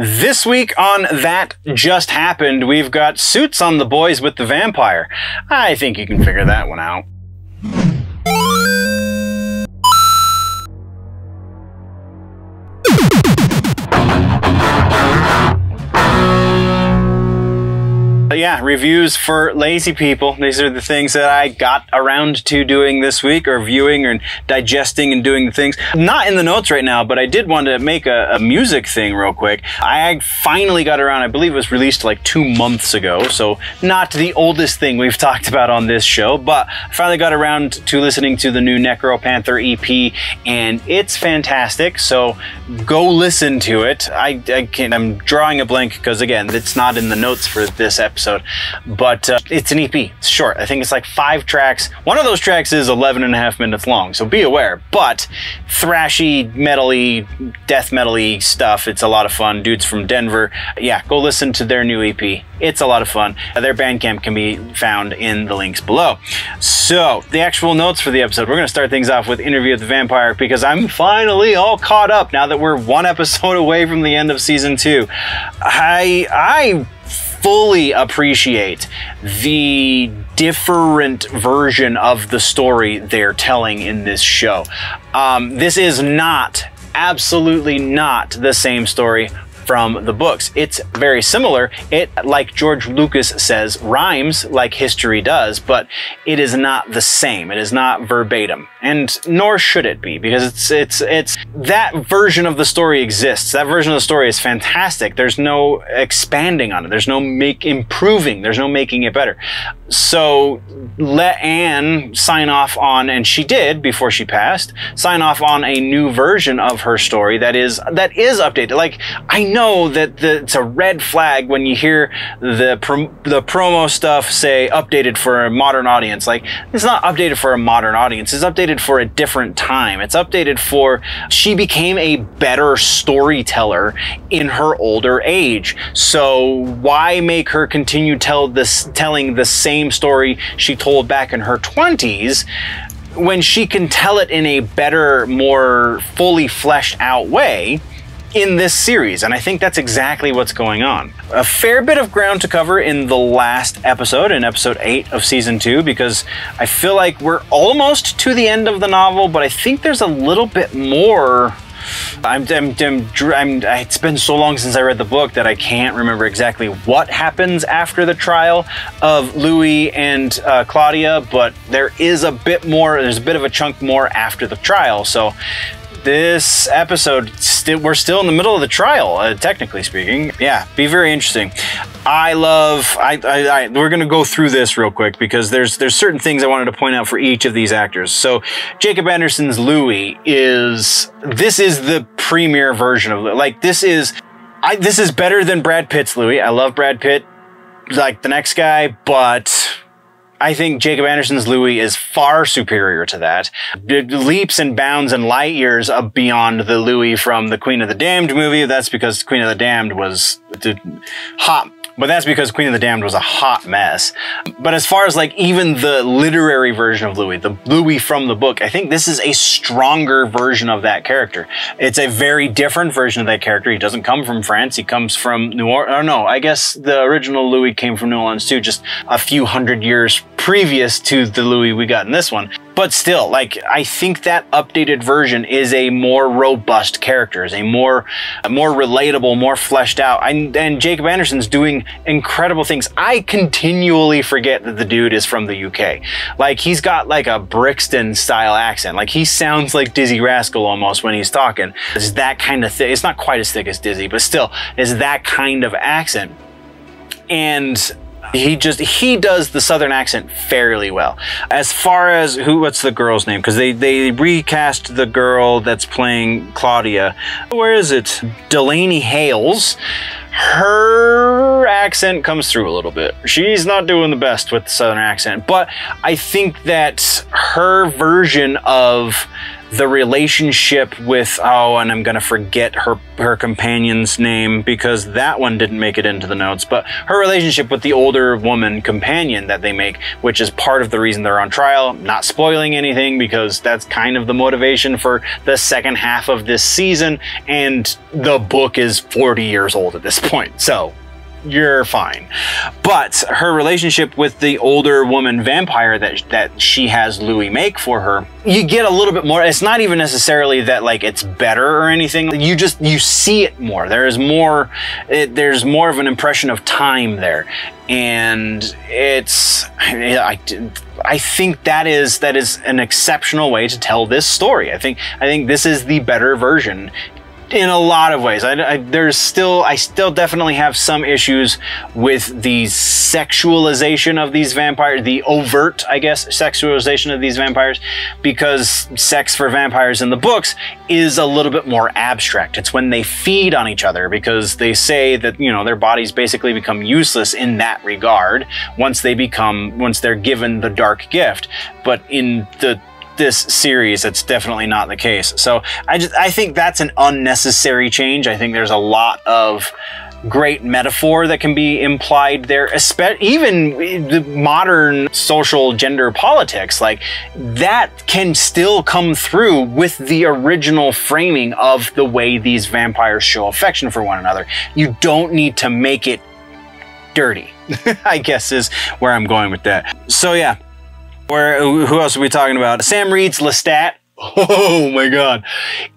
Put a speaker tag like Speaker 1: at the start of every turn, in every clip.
Speaker 1: This week on That Just Happened, we've got Suits on the Boys with the Vampire. I think you can figure that one out. Yeah, reviews for lazy people. These are the things that I got around to doing this week, or viewing or digesting and doing the things. Not in the notes right now, but I did want to make a music thing real quick. I finally got around, I believe it was released like 2 months ago, so not the oldest thing we've talked about on this show, but I finally got around to listening to the new Necro Panther EP, and it's fantastic, so go listen to it. I'm drawing a blank because, again, it's not in the notes for this episode. But it's an EP. It's short. I think it's like 5 tracks. One of those tracks is 11.5 minutes long, so be aware. But thrashy, metal-y, death metal-y stuff. It's a lot of fun. Dudes from Denver. Yeah, go listen to their new EP. It's a lot of fun. Their Bandcamp can be found in the links below. So, the actual notes for the episode. We're going to start things off with Interview with the Vampire because I'm finally all caught up now that we're 1 episode away from the end of season 2. I fully appreciate the different version of the story they're telling in this show. This is not, absolutely not the same story from the books. It's very similar. It, like George Lucas says, rhymes like history does, but it is not the same. It is not verbatim, and nor should it be, because it's that version of the story exists. That version of the story is fantastic. There's no expanding on it. There's no improving. There's no making it better. So let Anne sign off on, and she did before she passed, sign off on a new version of her story that is updated. Like, I know that it's a red flag when you hear the promo stuff say updated for a modern audience. Like, it's not updated for a modern audience. It's updated for a different time. It's updated for, she became a better storyteller in her older age. So why make her continue telling the same story she told back in her 20s when she can tell it in a better, more fully fleshed out way in this series? And I think that's exactly what's going on. A fair bit of ground to cover in the last episode, in episode 8 of season 2, because I feel like we're almost to the end of the novel, but I think there's a little bit more. It's been so long since I read the book that I can't remember exactly what happens after the trial of Louis and Claudia, but there is a bit more, there's a bit of a chunk more after the trial. So this episode, we're still in the middle of the trial, technically speaking. Yeah, be very interesting. We're gonna go through this real quick because there's certain things I wanted to point out for each of these actors. So Jacob Anderson's Louis this is the premier version of, like, this is better than Brad Pitt's Louis. I love Brad Pitt, like the next guy, but I think Jacob Anderson's Louis is far superior to that. It leaps and bounds and light years beyond the Louis from the Queen of the Damned movie. That's because Queen of the Damned was hot. But that's because Queen of the Damned was a hot mess. But as far as, like, even the literary version of Louis, the Louis from the book, I think this is a stronger version of that character. It's a very different version of that character. He doesn't come from France. He comes from New Orleans. Or no, I guess the original Louis came from New Orleans too, just a few hundred years previous to the Louis we got in this one. But still, like, I think that updated version is a more robust character, is a more relatable, more fleshed out. And Jacob Anderson's doing incredible things. I continually forget that the dude is from the UK. Like, he's got like a Brixton style accent. Like, he sounds like Dizzy Rascal almost when he's talking. It's that kind of thing. It's not quite as thick as Dizzy, but still, it's that kind of accent. And he does the Southern accent fairly well. As far as what's the girl's name? Because they recast the girl that's playing Claudia. Where is it? Delaney Hales. Her accent comes through a little bit. She's not doing the best with the Southern accent, but I think that her version of the relationship with, oh, and I'm gonna forget her companion's name because that one didn't make it into the notes, but her relationship with the older woman companion that they make, which is part of the reason they're on trial. Not spoiling anything because that's kind of the motivation for the second half of this season, and the book is 40 years old at this point, so you're fine. But her relationship with the older woman vampire that she has Louis make for her, you get a little bit more. It's not even necessarily that like it's better or anything. You see it more. There's more of an impression of time there, and it's I think that is an exceptional way to tell this story. I think this is the better version in a lot of ways. I still definitely have some issues with the sexualization of these vampires, the overt, I guess, sexualization of these vampires, because sex for vampires in the books is a little bit more abstract. It's when they feed on each other, because they say that, you know, their bodies basically become useless in that regard once they're given the dark gift. But in this series, it's definitely not the case. So I think that's an unnecessary change. I think there's a lot of great metaphor that can be implied there, even the modern social gender politics, like that can still come through with the original framing of the way these vampires show affection for one another. You don't need to make it dirty, I guess is where I'm going with that. So yeah. Who else are we talking about? Sam Reed's Lestat. Oh my God.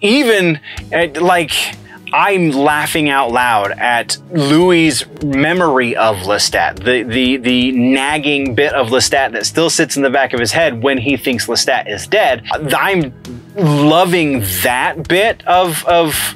Speaker 1: Even like, I'm laughing out loud at Louis' memory of Lestat, the nagging bit of Lestat that still sits in the back of his head when he thinks Lestat is dead. I'm loving that bit of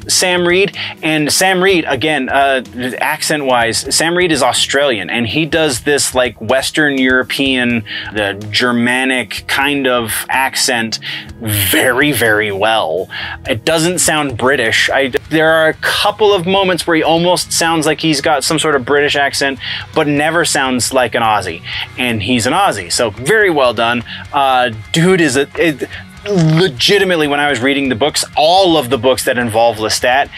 Speaker 1: Sam Reed. And Sam Reed, again, accent-wise, Sam Reed is Australian, and he does this like Western European, the Germanic kind of accent very, very well. It doesn't sound British. There are a couple of moments where he almost sounds like he's got some sort of British accent, but never sounds like an Aussie. And he's an Aussie, so very well done. Dude is legitimately, when I was reading the books, all of the books that involve Lestat,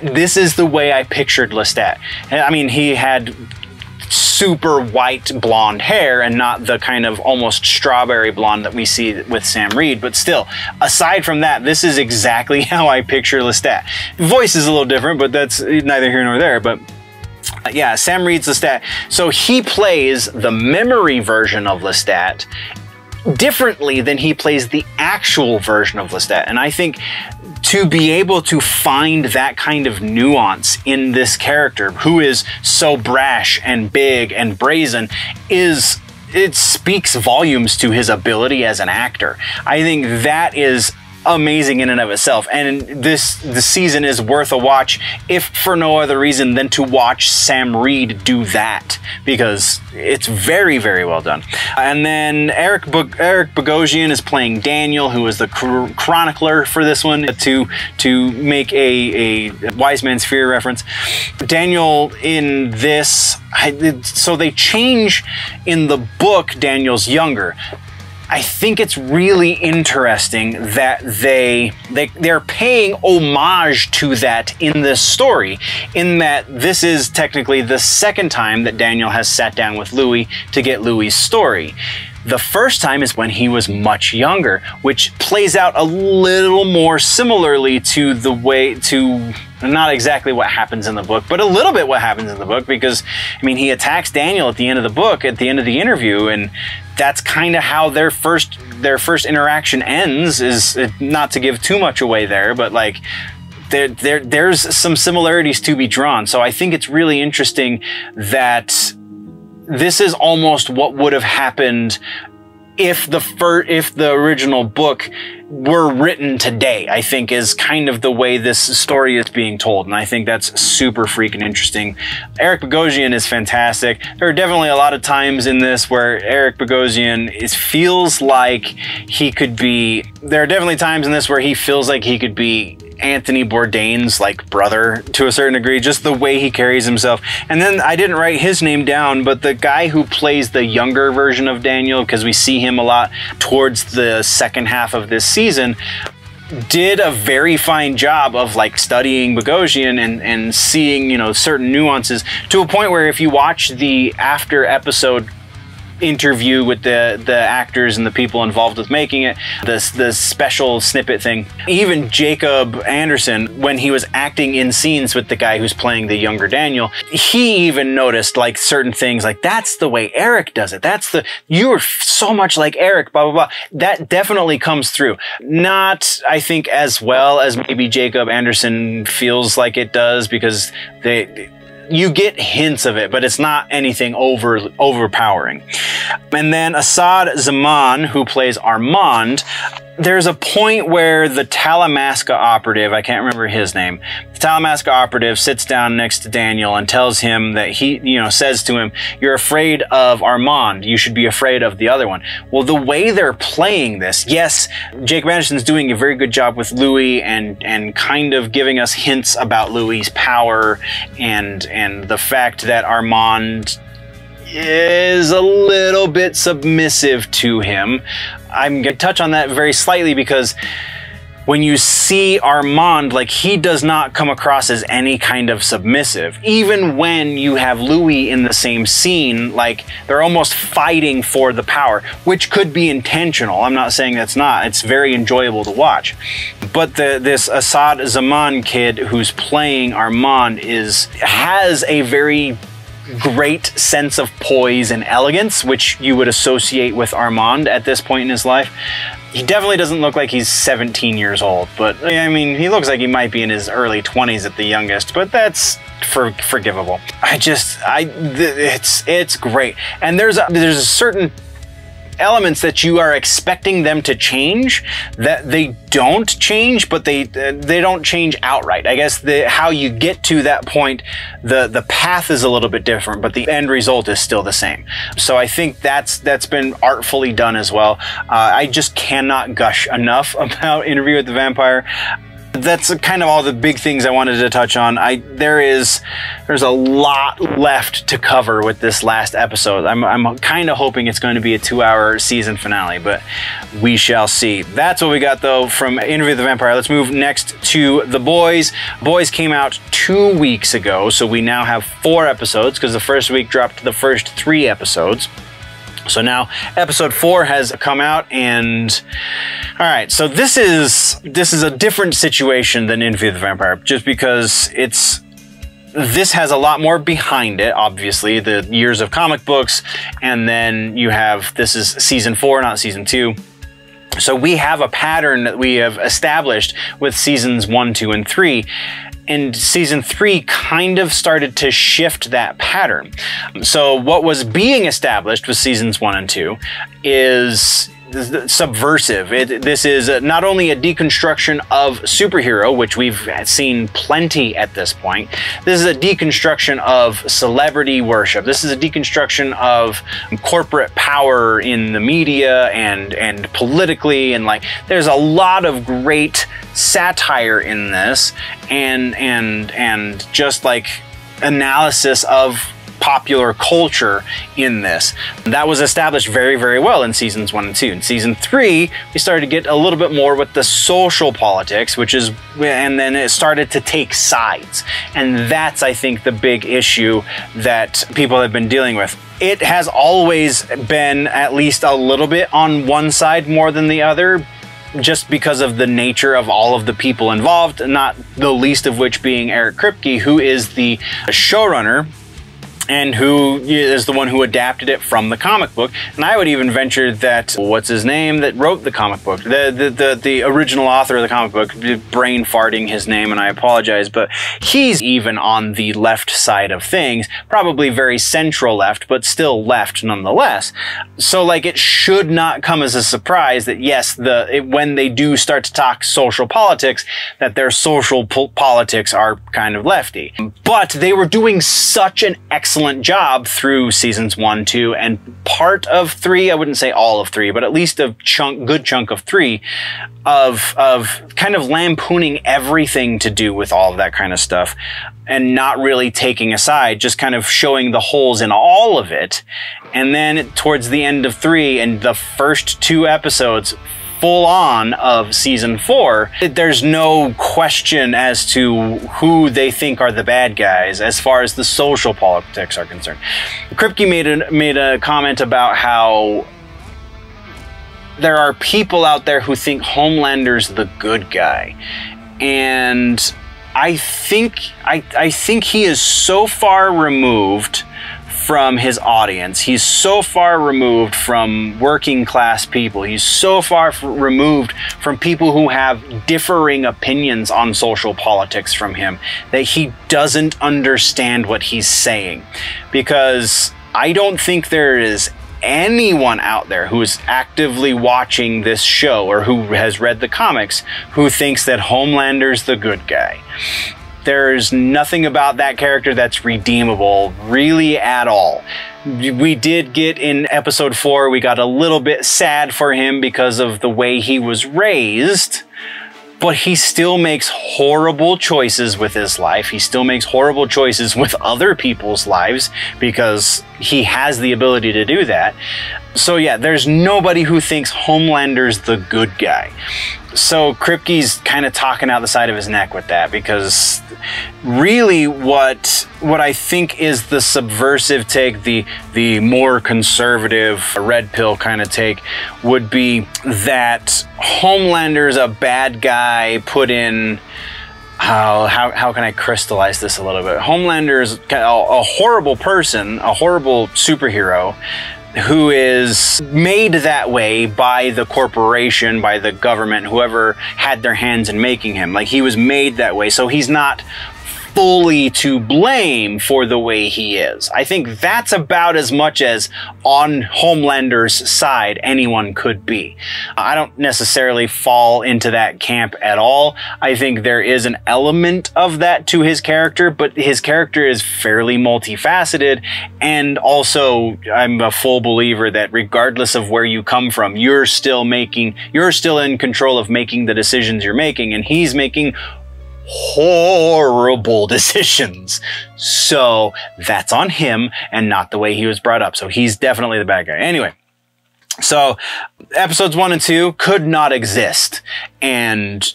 Speaker 1: this is the way I pictured Lestat. I mean, he had super white blonde hair and not the kind of almost strawberry blonde that we see with Sam Reed, but still, aside from that, this is exactly how I picture Lestat. Voice is a little different, but that's neither here nor there. But yeah, Sam Reed's Lestat. So he plays the memory version of Lestat differently than he plays the actual version of Lestat. And I think to be able to find that kind of nuance in this character who is so brash and big and brazen it speaks volumes to his ability as an actor. I think that is amazing in and of itself, and the season is worth a watch, if for no other reason than to watch Sam Reed do that, because it's very, very well done. And then Eric Bogosian is playing Daniel, who is the chronicler for this one, to make a Wise Man's Fear reference. Daniel in this, so they change in the book. Daniel's younger. I think it's really interesting that they're paying homage to that in this story, in that this is technically the second time that Daniel has sat down with Louis to get Louis' story. The first time is when he was much younger, which plays out a little more similarly to not exactly what happens in the book, but a little bit what happens in the book, because, I mean, he attacks Daniel at the end of the book, at the end of the interview, and that's kind of how their first interaction ends, is, not to give too much away there, but like, there's some similarities to be drawn. So I think it's really interesting that this is almost what would have happened if the original book were written today, I think, is kind of the way this story is being told. And I think that's super freaking interesting. Eric Bogosian is fantastic. There are definitely a lot of times in this where Eric Bogosian feels like he could be, there are definitely times in this where he feels like he could be Anthony Bourdain's like brother to a certain degree, just the way he carries himself. And then I didn't write his name down, but the guy who plays the younger version of Daniel, because we see him a lot towards the second half of this season, did a very fine job of like studying Bogosian and seeing, you know, certain nuances, to a point where if you watch the after episode interview with the actors and the people involved with making it, the special snippet thing, even Jacob Anderson, when he was acting in scenes with the guy who's playing the younger Daniel, he even noticed like certain things, like that's the way Eric does it, you're so much like Eric, blah blah blah. That definitely comes through, not I think as well as maybe Jacob Anderson feels like it does, because you get hints of it, but it's not anything overpowering. And then Asad Zaman, who plays Armand, there's a point where the Talamasca operative, I can't remember his name, the Talamasca operative sits down next to Daniel and tells him that he, you know, says to him, you're afraid of Armand, you should be afraid of the other one. Well, the way they're playing this, yes, Jacob Anderson's doing a very good job with Louis and kind of giving us hints about Louis's power and the fact that Armand is a little bit submissive to him. I'm going to touch on that very slightly, because when you see Armand, like, he does not come across as any kind of submissive. Even when you have Louis in the same scene, like, they're almost fighting for the power, which could be intentional. I'm not saying that's not. It's very enjoyable to watch. But this Asad Zaman kid who's playing Armand has a very great sense of poise and elegance, which you would associate with Armand at this point in his life. He definitely doesn't look like he's 17 years old, but I mean, he looks like he might be in his early 20s at the youngest, but that's forgivable. It's great. And there's a certain elements that you are expecting them to change that they don't change, but they don't change outright. I guess how you get to that point, the path is a little bit different, but the end result is still the same. So I think that's been artfully done as well. I just cannot gush enough about Interview with the Vampire. That's kind of all the big things I wanted to touch on. There's a lot left to cover with this last episode. I'm kind of hoping it's going to be a 2-hour season finale, but we shall see. That's what we got though from Interview with the Vampire. Let's move next to The Boys. Boys came out 2 weeks ago, so we now have 4 episodes, because the first week dropped the first 3 episodes. So now episode 4 has come out, and all right, so this is a different situation than Interview with the Vampire, just because this has a lot more behind it, obviously, the years of comic books, and then you have, this is season 4, not season 2. So we have a pattern that we have established with seasons 1, 2, and 3. And season 3 kind of started to shift that pattern. So what was being established with seasons 1 and 2 is subversive. This is not only a deconstruction of superhero, which we've seen plenty at this point. This is a deconstruction of celebrity worship. This is a deconstruction of corporate power in the media and politically, and like, there's a lot of great satire in this, and just like analysis of popular culture in this. That was established very, very well in seasons 1 and 2. In season 3, we started to get a little bit more with the social politics, and then it started to take sides. And that's, I think, the big issue that people have been dealing with. It has always been at least a little bit on one side more than the other, just because of the nature of all of the people involved, not the least of which being Eric Kripke, who is the showrunner and who is the one who adapted it from the comic book. And I would even venture that, what's his name that wrote the comic book? The original author of the comic book, brain farting his name, and I apologize, but he's even on the left side of things, probably very central left, but still left nonetheless. So like, it should not come as a surprise that yes, when they do start to talk social politics, that their social politics are kind of lefty. But they were doing such an excellent excellent job through seasons 1, 2, and part of 3. I wouldn't say all of 3, but at least a good chunk of 3 of kind of lampooning everything to do with all of that kind of stuff and not really taking a side, just kind of showing the holes in all of it. And then towards the end of 3 and the first 2 episodes full on of season 4, there's no question as to who they think are the bad guys as far as the social politics are concerned. Kripke made a comment about how there are people out there who think Homelander's the good guy, and I think he is so far removed from his audience. He's so far removed from working class people. He's so far removed from people who have differing opinions on social politics from him that he doesn't understand what he's saying. Because I don't think there is anyone out there who is actively watching this show or who has read the comics who thinks that Homelander's the good guy. There's nothing about that character that's redeemable, really, at all. We did get in episode 4, we got a little bit sad for him because of the way he was raised, but he still makes horrible choices with his life. He still makes horrible choices with other people's lives because he has the ability to do that. So yeah, there's nobody who thinks Homelander's the good guy. So Kripke's kind of talking out the side of his neck with that, because really what I think is the subversive take, the more conservative red pill kind of take, would be that Homelander's a bad guy put in, how can I crystallize this a little bit? Homelander is a horrible person, a horrible superhero, who is made that way by the corporation, by the government, whoever had their hands in making him. Like, he was made that way, so he's not fully to blame for the way he is. I think that's about as much as on Homelander's side anyone could be. I don't necessarily fall into that camp at all. I think there is an element of that to his character, but his character is fairly multifaceted, and also I'm a full believer that regardless of where you come from, you're still in control of making the decisions you're making, and he's making horrible decisions. So that's on him and not the way he was brought up. So he's definitely the bad guy. Anyway, so episodes 1 and 2 could not exist. And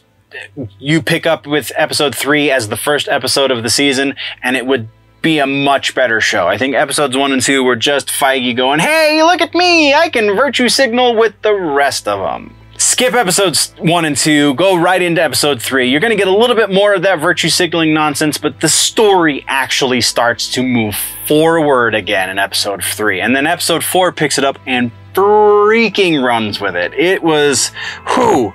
Speaker 1: you pick up with episode 3 as the first episode of the season, and it would be a much better show. I think episodes 1 and 2 were just Feige going, hey, look at me, I can virtue signal with the rest of them. Skip episodes 1 and 2, go right into episode 3. You're going to get a little bit more of that virtue signaling nonsense, but the story actually starts to move forward again in episode 3. And then episode 4 picks it up and freaking runs with it. It was, whew.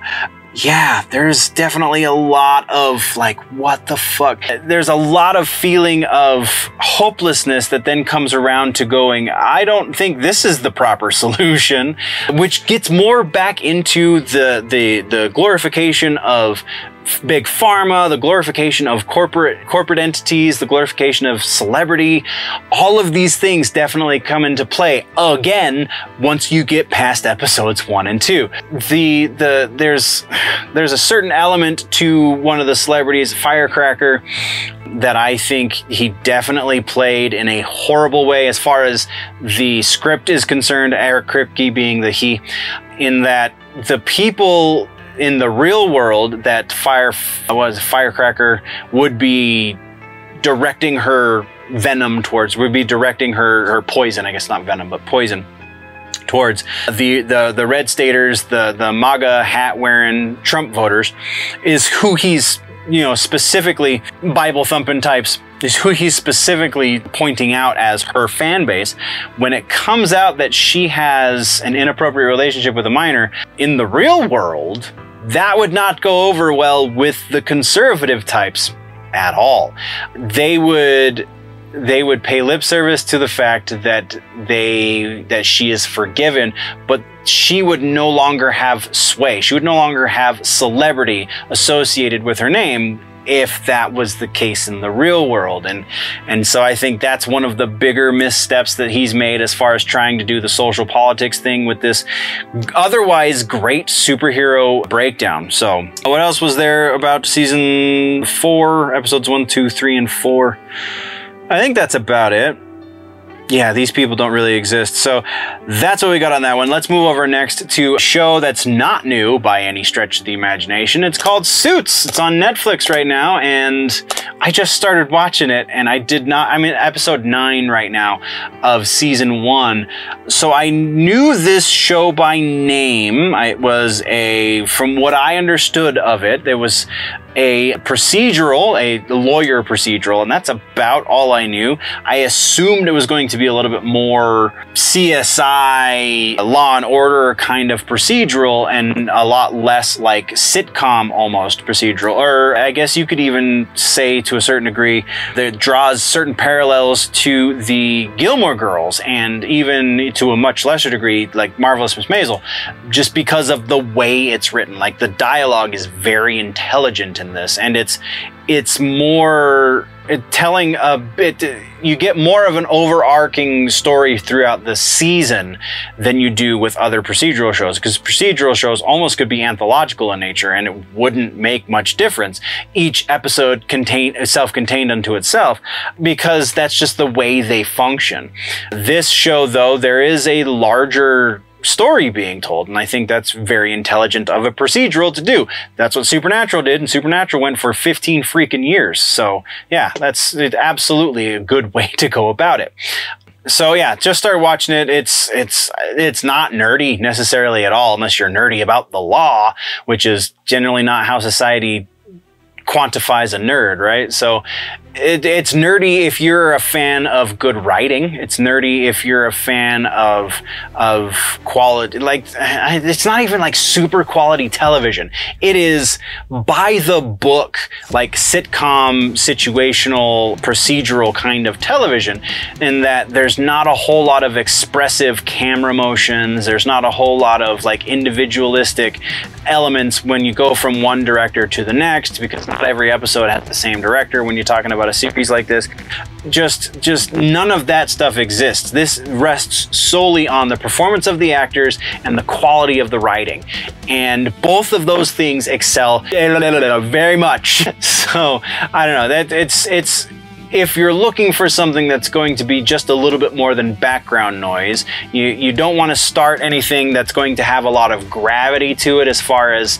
Speaker 1: Yeah, there's definitely a lot of, like, what the fuck? There's a lot of feeling of hopelessness that then comes around to going, I don't think this is the proper solution, which gets more back into the glorification of big pharma, the glorification of corporate entities, the glorification of celebrity. All of these things definitely come into play again once you get past episodes 1 and 2. There's a certain element to one of the celebrities, Firecracker, that I think he definitely played in a horrible way as far as the script is concerned, Eric Kripke being the he, in that the people in the real world that Firecracker would be directing her venom towards, would be directing her poison, I guess not venom, but poison, towards the red staters, the MAGA hat wearing Trump voters, is who he's, specifically Bible thumping types, is who he's specifically pointing out as her fan base. When it comes out that she has an inappropriate relationship with a minor in the real world, that would not go over well with the conservative types at all. They would pay lip service to the fact that she is forgiven, but she would no longer have sway. She would no longer have celebrity associated with her name if that was the case in the real world. And so I think that's one of the bigger missteps that he's made as far as trying to do the social politics thing with this otherwise great superhero breakdown. So what else was there about season 4, episodes 1, 2, 3, and 4? I think that's about it. Yeah, these people don't really exist. So that's what we got on that one. Let's move over next to a show that's not new by any stretch of the imagination. It's called Suits. It's on Netflix right now, and I just started watching it, and I'm in episode 9 right now of season 1. So I knew this show by name. It was from what I understood of it, there was a procedural, a lawyer procedural, and that's about all I knew. I assumed it was going to be a little bit more CSI, Law and Order kind of procedural, and a lot less like sitcom almost procedural. Or I guess you could even say to a certain degree that it draws certain parallels to the Gilmore Girls, and even to a much lesser degree like Marvelous Miss Maisel, just because of the way it's written. Like the dialogue is very intelligent in this, and it's more telling a bit. You get more of an overarching story throughout the season than you do with other procedural shows, because procedural shows almost could be anthological in nature and it wouldn't make much difference. Each episode self-contained unto itself, because that's just the way they function. This show, though, there is a larger story being told, and I think that's very intelligent of a procedural to do. That's what Supernatural did, and Supernatural went for 15 freaking years. So yeah, that's absolutely a good way to go about it. So yeah, just start watching it. It's not nerdy necessarily at all, unless you're nerdy about the law, which is generally not how society quantifies a nerd, right? So it's nerdy if you're a fan of good writing. It's nerdy if you're a fan of quality. Like, it's not even like super quality television. It is by the book, like sitcom, situational, procedural kind of television, in that there's not a whole lot of expressive camera motions. There's not a whole lot of like individualistic elements when you go from one director to the next, because not every episode has the same director when you're talking about a series like this. Just none of that stuff exists. This rests solely on the performance of the actors and the quality of the writing, and both of those things excel very much. So I don't know, that it's if you're looking for something that's going to be just a little bit more than background noise, you don't want to start anything that's going to have a lot of gravity to it as far as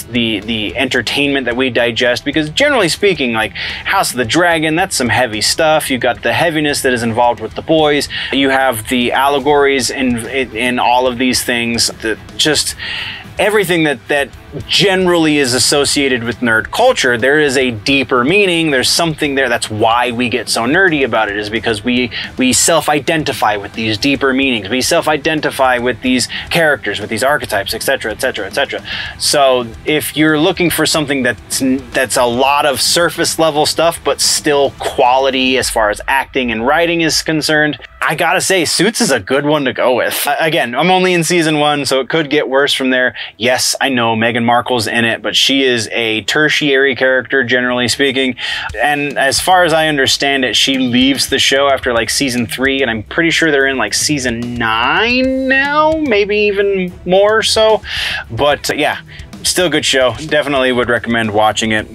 Speaker 1: the entertainment that we digest, because generally speaking, like House of the Dragon, that's some heavy stuff. You got the heaviness that is involved with The Boys. You have the allegories in all of these things, that just everything that generally is associated with nerd culture. There is a deeper meaning. There's something there. That's why we get so nerdy about it, is because we self-identify with these deeper meanings. We self-identify with these characters, with these archetypes, etc., etc., etc. So if you're looking for something that's a lot of surface level stuff, but still quality as far as acting and writing is concerned, I gotta say, Suits is a good one to go with. Again, I'm only in season 1, so it could get worse from there. Yes, I know Meghan Markle's in it, but she is a tertiary character, generally speaking. And as far as I understand it, she leaves the show after like season 3, and I'm pretty sure they're in like season 9 now, maybe even more so. But yeah, still a good show. Definitely would recommend watching it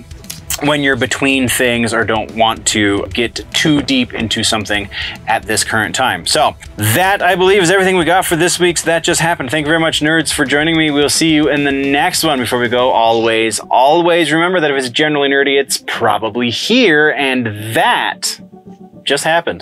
Speaker 1: when you're between things or don't want to get too deep into something at this current time. So that, I believe, is everything we got for this week's That Just Happened. Thank you very much, nerds, for joining me. We'll see you in the next one. Before we go, always remember that if it's generally nerdy, it's probably here, and that just happened.